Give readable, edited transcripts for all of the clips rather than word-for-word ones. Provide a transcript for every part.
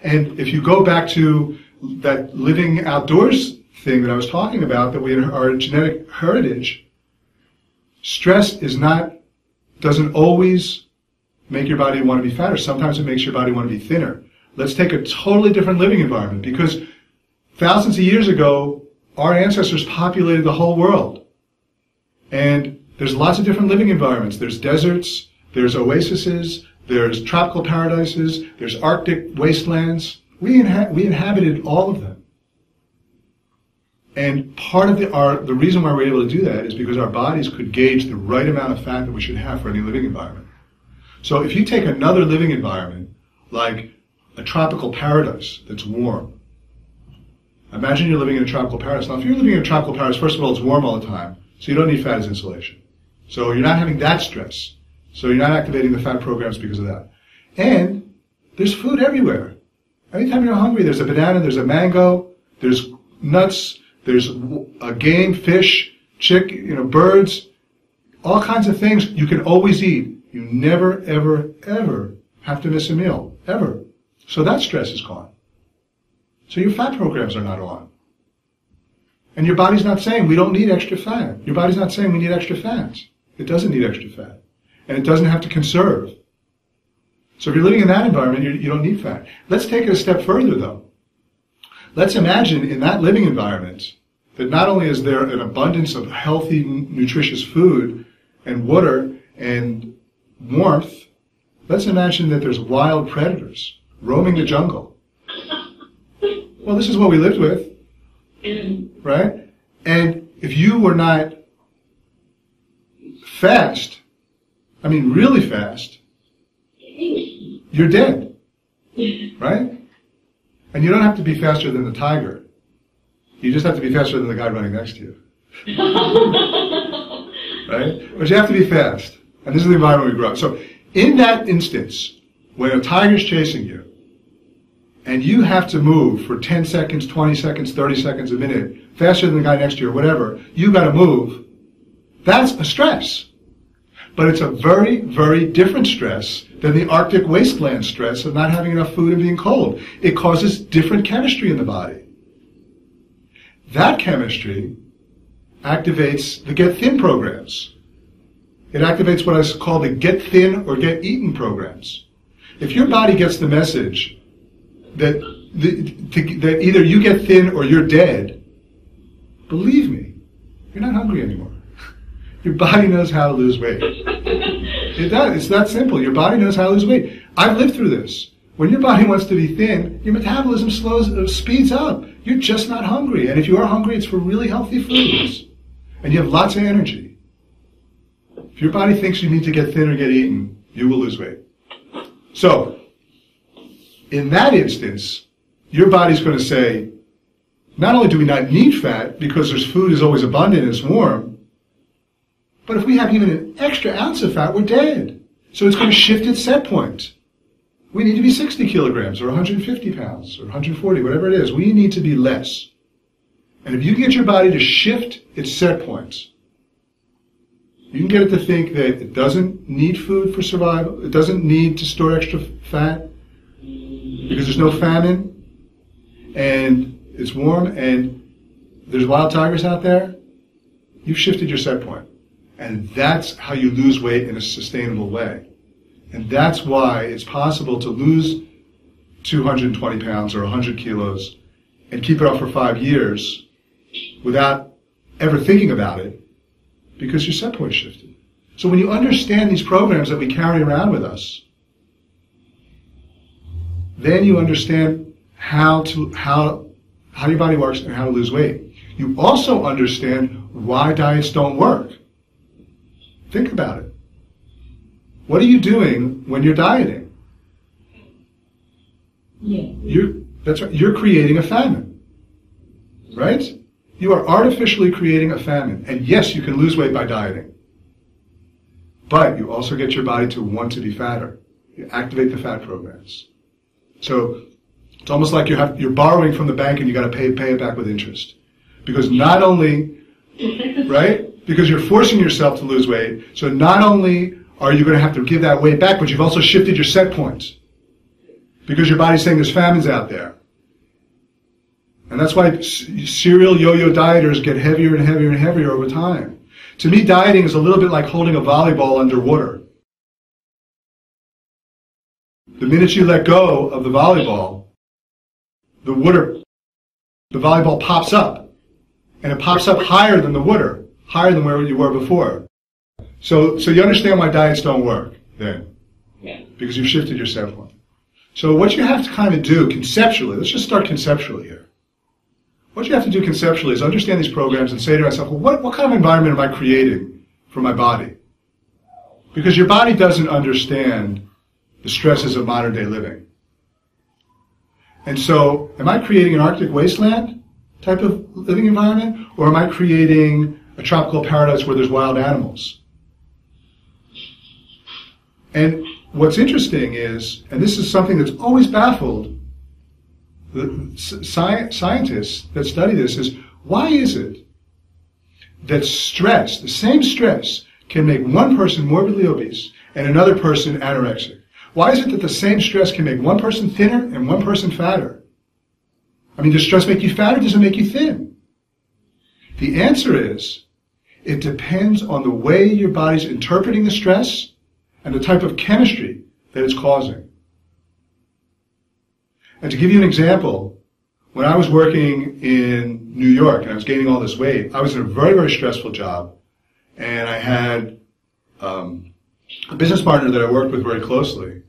fat. And if you go back to that living outdoors thing that I was talking about, that we our genetic heritage, stress doesn't always make your body want to be fatter. Sometimes it makes your body want to be thinner. Let's take a totally different living environment, because thousands of years ago, our ancestors populated the whole world. And there's lots of different living environments. There's deserts, there's oases, there's tropical paradises, there's Arctic wastelands. We inhabited all of them. And part of the reason why we're able to do that is because our bodies could gauge the right amount of fat that we should have for any living environment. So if you take another living environment, like a tropical paradise that's warm, imagine you're living in a tropical paradise. Now, if you're living in a tropical paradise, first of all, it's warm all the time, so you don't need fat as insulation. So you're not having that stress. So you're not activating the fat programs because of that. And there's food everywhere. Anytime you're hungry, there's a banana, there's a mango, there's nuts, there's a game, fish, chicken, birds, all kinds of things you can always eat. You never, ever, ever have to miss a meal, ever. So that stress is gone. So your fat programs are not on. And your body's not saying we don't need extra fat. Your body's not saying we need extra fats. It doesn't need extra fat. And it doesn't have to conserve. So if you're living in that environment, you don't need fat. Let's take it a step further, though. Let's imagine in that living environment that not only is there an abundance of healthy, nutritious food and water and warmth, let's imagine that there's wild predators roaming the jungle. Well, this is what we lived with, right? And if you were not fast, I mean really fast, you're dead, right? And you don't have to be faster than the tiger. You just have to be faster than the guy running next to you. Right? But you have to be fast. And this is the environment we grew up. So in that instance, when a tiger's chasing you, and you have to move for 10 seconds, 20 seconds, 30 seconds, a minute, faster than the guy next to you or whatever, you got to move, that's a stress. But it's a very, very different stress than the Arctic wasteland stress of not having enough food and being cold. It causes different chemistry in the body. That chemistry activates the get thin programs. It activates what I call the get thin or get eaten programs. If your body gets the message that either you get thin or you're dead, believe me, you're not hungry anymore. Your body knows how to lose weight. It does. It's that simple. Your body knows how to lose weight. I've lived through this. When your body wants to be thin, your metabolism speeds up. You're just not hungry. And if you are hungry, it's for really healthy foods. And you have lots of energy. If your body thinks you need to get thin or get eaten, you will lose weight. So, in that instance, your body's going to say, not only do we not need fat because food is always abundant and it's warm, but if we have even an extra ounce of fat, we're dead. So it's going to shift its set point. We need to be 60 kilograms or 150 pounds or 140, whatever it is. We need to be less. And if you can get your body to shift its set points, you can get it to think that it doesn't need food for survival, it doesn't need to store extra fat because there's no famine and it's warm and there's wild tigers out there, you've shifted your set point. And that's how you lose weight in a sustainable way. And that's why it's possible to lose 220 pounds or 100 kilos and keep it off for 5 years without ever thinking about it because your set point shifted. So when you understand these programs that we carry around with us, then you understand how your body works and how to lose weight. You also understand why diets don't work. Think about it. What are you doing when you're dieting? Yeah. That's right. You're creating a famine, right? You are artificially creating a famine. And yes, you can lose weight by dieting. But you also get your body to want to be fatter. You activate the fat programs. So it's almost like you're borrowing from the bank and you got to pay it back with interest. Because not only, right? Because you're forcing yourself to lose weight. So not only are you going to have to give that weight back, but you've also shifted your set points. because your body's saying there's famines out there. And that's why serial yo-yo dieters get heavier and heavier and heavier over time. To me, dieting is a little bit like holding a volleyball underwater. The minute you let go of the volleyball, the volleyball pops up. And it pops up higher than the water, higher than where you were before. So you understand why diets don't work then. Yeah. Because you've shifted your set point. So what you have to kind of do conceptually, let's just start conceptually here. What you have to do conceptually is understand these programs and say to myself, well, what kind of environment am I creating for my body? Because your body doesn't understand the stresses of modern day living. And so, am I creating an Arctic wasteland type of living environment, or am I creating a tropical paradise where there's wild animals? And what's interesting is, and this is something that's always baffled the scientists that study this, is why is it that stress, the same stress, can make one person morbidly obese and another person anorexic? Why is it that the same stress can make one person thinner and one person fatter? I mean, does stress make you fat or does it make you thin? The answer is, it depends on the way your body's interpreting the stress and the type of chemistry that it's causing. And to give you an example, when I was working in New York and I was gaining all this weight, I was in a very, very stressful job. And I had a business partner that I worked with very closely.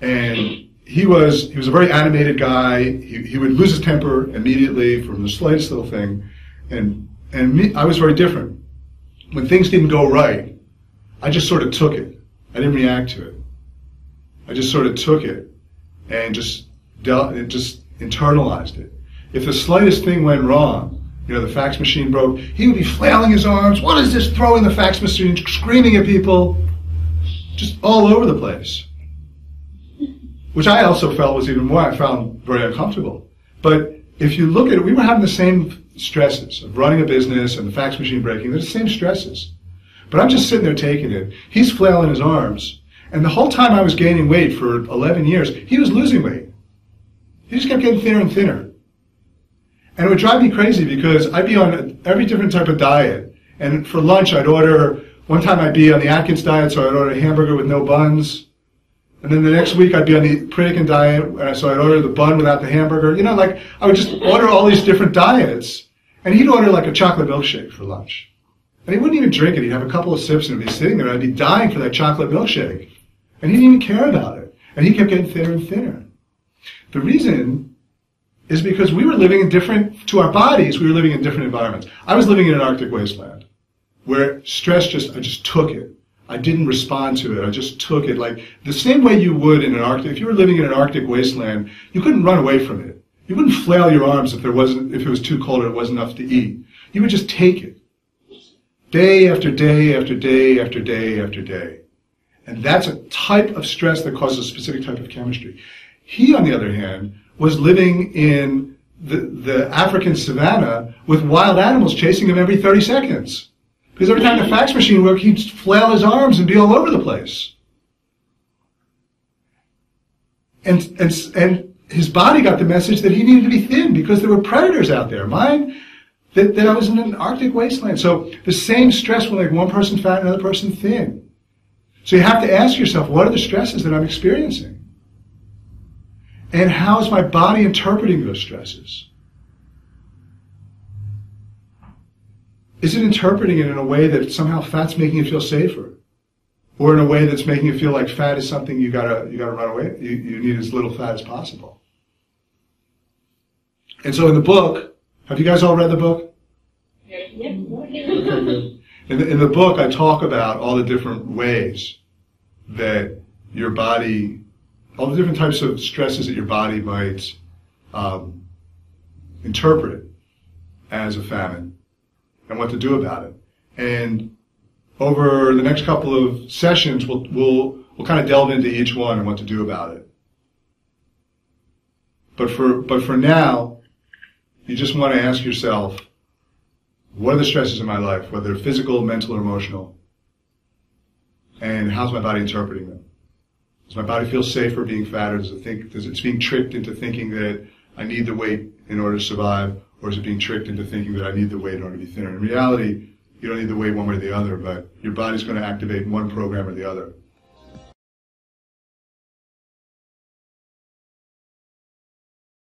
And he was a very animated guy. He would lose his temper immediately from the slightest little thing. And me, I was very different. When things didn't go right, I just sort of took it. I didn't react to it. I just sort of took it and just internalized it. If the slightest thing went wrong, the fax machine broke, he would be flailing his arms. What is this? Throwing the fax machine, screaming at people, just all over the place. Which I also felt was even more, I found very uncomfortable. But if you look at it, we were having the same stresses of running a business and the fax machine breaking. They're the same stresses. But I'm just sitting there taking it. He's flailing his arms. And the whole time I was gaining weight for 11 years, he was losing weight. He just kept getting thinner and thinner. And it would drive me crazy because I'd be on every different type of diet. And for lunch, one time I'd be on the Atkins diet, so I'd order a hamburger with no buns. And then the next week I'd be on the Pritikin diet, so I'd order the bun without the hamburger. I would just order all these different diets. And he'd order like a chocolate milkshake for lunch. And he wouldn't even drink it. He'd have a couple of sips and he'd be sitting there. I'd be dying for that chocolate milkshake. And he didn't even care about it. And he kept getting thinner and thinner. The reason is because we were living to our bodies, we were living in different environments. I was living in an Arctic wasteland where stress I just took it. I didn't respond to it. I just took it like the same way you would in an Arctic. If you were living in an Arctic wasteland, you couldn't run away from it. You wouldn't flail your arms if it was too cold or it wasn't enough to eat. You would just take it. Day after day after day after day after day. And that's a type of stress that causes a specific type of chemistry. He, on the other hand, was living in the African savannah with wild animals chasing him every 30 seconds. Because every time the fax machine worked, he'd flail his arms and be all over the place. And his body got the message that he needed to be thin because there were predators out there. Mine, that I was in an Arctic wasteland. So the same stress will make one person fat and another person thin. So you have to ask yourself, what are the stresses that I'm experiencing? And how is my body interpreting those stresses? Is it interpreting it in a way that somehow fat's making you feel safer? Or in a way that's making you feel like fat is something you gotta run away? You need as little fat as possible. And so in the book, have you guys all read the book? Yeah. In the book, I talk about all the different ways that your body, all the different types of stresses that your body might interpret as a famine and what to do about it. And over the next couple of sessions, we'll kind of delve into each one and what to do about it. But for now, you just want to ask yourself, what are the stresses in my life, whether they're physical, mental, or emotional? And how's my body interpreting them? Does my body feel safer being fat, or does it's being tricked into thinking that I need the weight in order to survive, or is it being tricked into thinking that I need the weight in order to be thinner? In reality, you don't need the weight one way or the other, but your body's going to activate one program or the other.